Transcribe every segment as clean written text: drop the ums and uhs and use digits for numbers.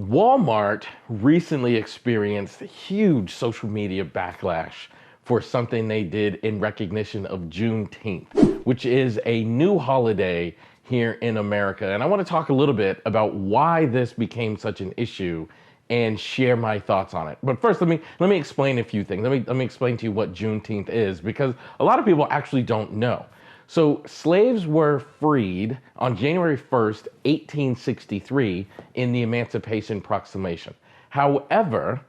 Walmart recently experienced huge social media backlash for something they did in recognition of Juneteenth, which is a new holiday here in America. And I want to talk a little bit about why this became such an issue and share my thoughts on it. But first, let me explain a few things. Let me explain to you what Juneteenth is, because a lot of people actually don't know. So slaves were freed on January 1st, 1863 in the Emancipation Proclamation. However,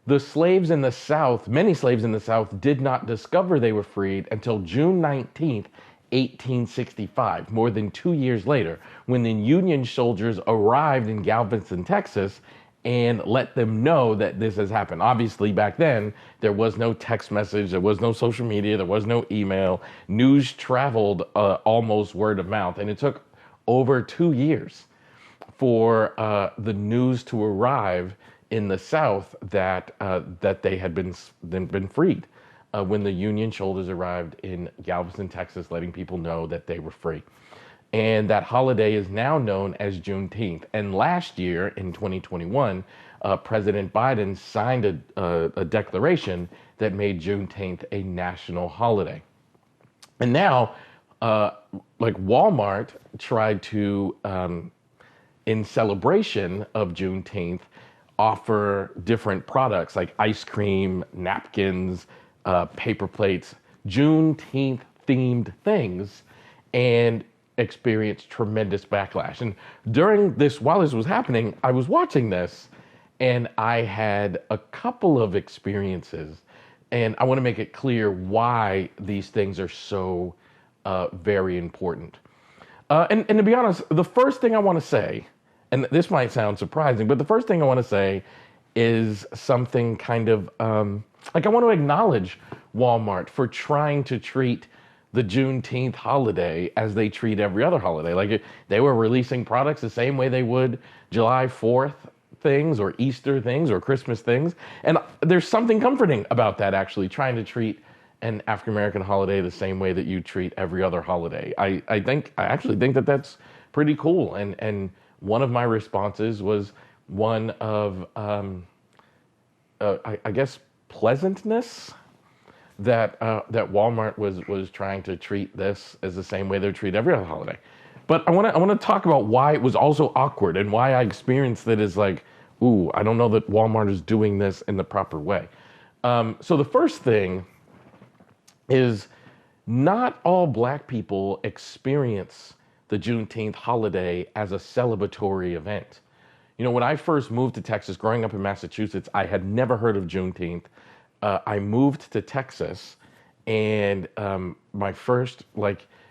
the slaves in the South, many slaves in the South, did not discover they were freed until June 19th, 1865, more than 2 years later, when the Union soldiers arrived in Galveston, Texas, and let them know that this has happened. Obviously, back then, there was no text message, there was no social media, there was no email. News traveled almost word of mouth, and it took over 2 years for the news to arrive in the South that they had been freed when the Union soldiers arrived in Galveston, Texas, letting people know that they were free. And that holiday is now known as Juneteenth. And last year, in 2021, President Biden signed a declaration that made Juneteenth a national holiday. And now, like Walmart tried to, in celebration of Juneteenth, offer different products like ice cream, napkins, paper plates, Juneteenth themed things, and experienced tremendous backlash. And while this was happening, I was watching this and I had a couple of experiences, and I want to make it clear why these things are so very important. And to be honest, the first thing I want to say, and this might sound surprising, but the first thing I want to say is something kind of like I want to acknowledge Walmart for trying to treat the Juneteenth holiday as they treat every other holiday. Like they were releasing products the same way they would July 4th things or Easter things or Christmas things. And there's something comforting about that, actually, trying to treat an African-American holiday the same way that you treat every other holiday. I actually think that that's pretty cool. And one of my responses was one of, I guess, pleasantness. That Walmart was trying to treat this as the same way they treat every other holiday. But I want to talk about why it was also awkward and why I experienced it as like, ooh, I don't know that Walmart is doing this in the proper way. So the first thing is not all Black people experience the Juneteenth holiday as a celebratory event. You know, when I first moved to Texas, growing up in Massachusetts, I had never heard of Juneteenth. I moved to Texas, and my first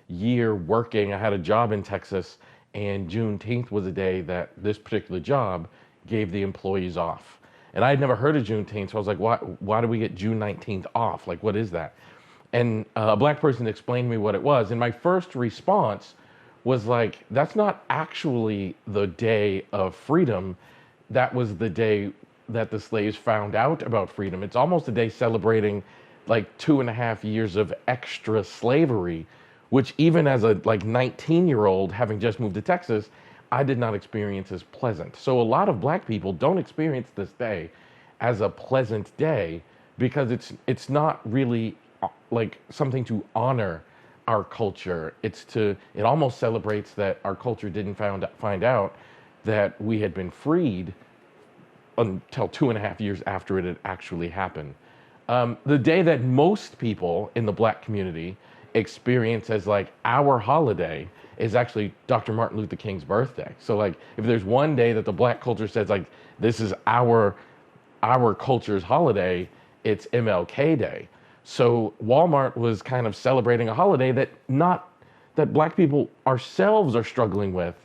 year working, I had a job in Texas, and Juneteenth was a day that this particular job gave the employees off. And I had never heard of Juneteenth, so I was like, why do we get June 19th off? Like, what is that? And a Black person explained to me what it was, and my first response was like, that's not actually the day of freedom. That was the day that the slaves found out about freedom. It's almost a day celebrating like 2.5 years of extra slavery, which even as a 19-year-old having just moved to Texas, I did not experience as pleasant. So a lot of Black people don't experience this day as a pleasant day because it's not really like something to honor our culture. It almost celebrates that our culture didn't find out that we had been freed until 2.5 years after it had actually happened. The day that most people in the Black community experience as like our holiday is actually Dr. Martin Luther King's birthday. So like if there's one day that the Black culture says like this is our culture's holiday, it's MLK Day. So Walmart was kind of celebrating a holiday that Black people ourselves are struggling with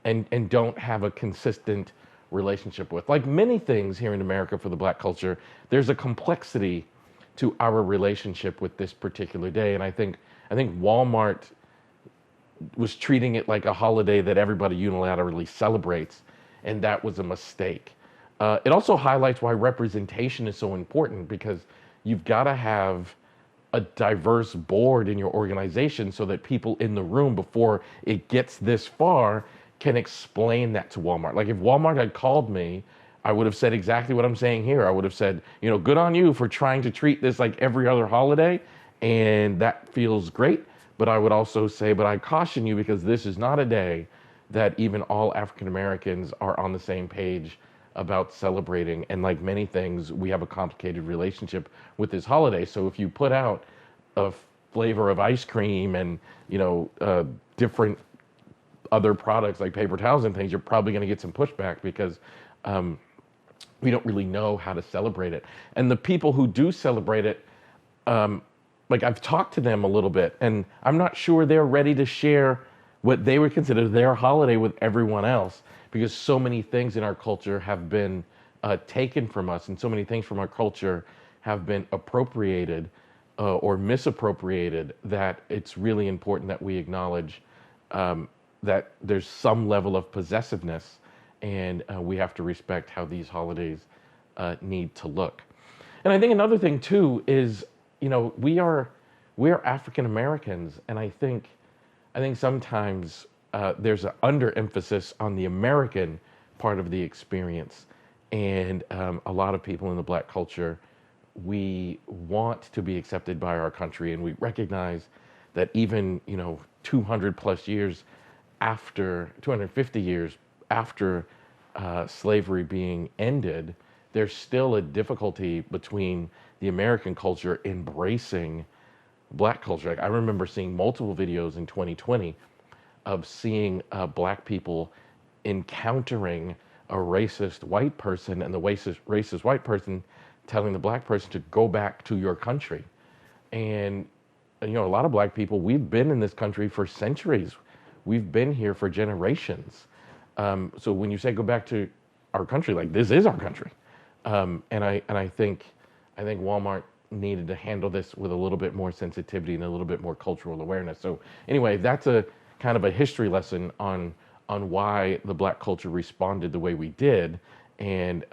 and don't have a consistent relationship with. Like many things here in America for the Black culture, there's a complexity to our relationship with this particular day. And I think Walmart was treating it like a holiday that everybody unilaterally celebrates, and that was a mistake. It also highlights why representation is so important, because you've got to have a diverse board in your organization so that people in the room, before it gets this far, can explain that to Walmart. Like if Walmart had called me, I would have said exactly what I'm saying here. I would have said, you know, good on you for trying to treat this like every other holiday, and that feels great. But I would also say, but I caution you because this is not a day that even all African Americans are on the same page about celebrating. And like many things, we have a complicated relationship with this holiday. So if you put out a flavor of ice cream and, you know, different other products like paper towels and things, you're probably going to get some pushback because we don't really know how to celebrate it. And the people who do celebrate it, like I've talked to them a little bit, and I'm not sure they're ready to share what they would consider their holiday with everyone else, because so many things in our culture have been taken from us, and so many things from our culture have been appropriated or misappropriated, that it's really important that we acknowledge that there's some level of possessiveness, and we have to respect how these holidays need to look. And I think another thing too is, you know, we're African Americans, and I think sometimes there's an underemphasis on the American part of the experience, and a lot of people in the Black culture, we want to be accepted by our country, and we recognize that even, you know, 250 years after slavery being ended, there's still a difficulty between the American culture embracing Black culture. Like, I remember seeing multiple videos in 2020 of seeing Black people encountering a racist white person, and the racist white person telling the Black person to go back to your country. And, you know, a lot of Black people, we've been in this country for centuries. We've been here for generations. So when you say go back to our country, like, this is our country. And I think Walmart needed to handle this with a little bit more sensitivity and a little bit more cultural awareness. So anyway, that's a kind of a history lesson on why the Black culture responded the way we did, and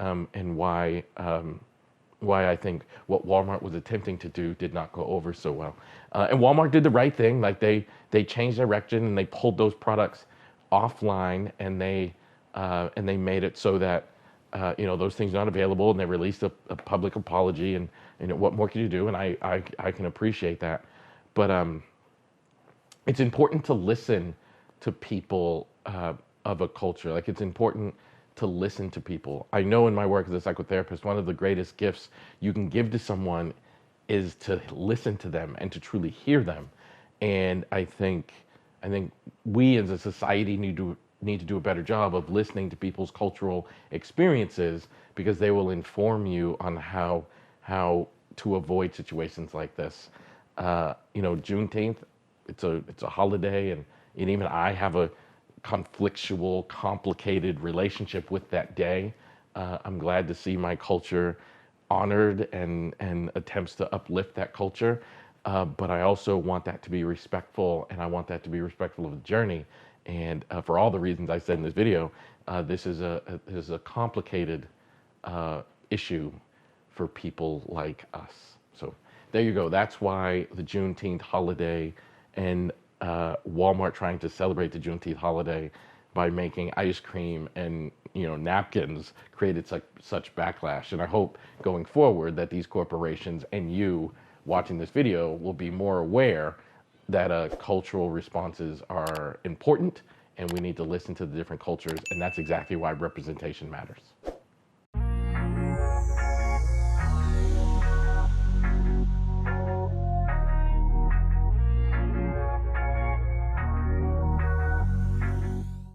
why I think what Walmart was attempting to do did not go over so well. And Walmart did the right thing. Like they changed direction, and they pulled those products offline, and they made it so that you know, those things are not available, and they released a public apology, and you know, what more can you do? And I can appreciate that. But it's important to listen to people of a culture. Like, it's important to listen to people. I know in my work as a psychotherapist, one of the greatest gifts you can give to someone is to listen to them and to truly hear them. And I think we as a society need to do a better job of listening to people's cultural experiences, because they will inform you on how to avoid situations like this. You know, Juneteenth, it's a holiday, and even I have a conflictual, complicated relationship with that day. I'm glad to see my culture honored and attempts to uplift that culture. But I also want that to be respectful, and I want that to be respectful of the journey. And for all the reasons I said in this video, this is a complicated issue for people like us. So there you go. That's why the Juneteenth holiday, and Walmart trying to celebrate the Juneteenth holiday by making ice cream and, you know, napkins, created such backlash. And I hope going forward that these corporations and you watching this video will be more aware that cultural responses are important, and we need to listen to the different cultures, and that's exactly why representation matters.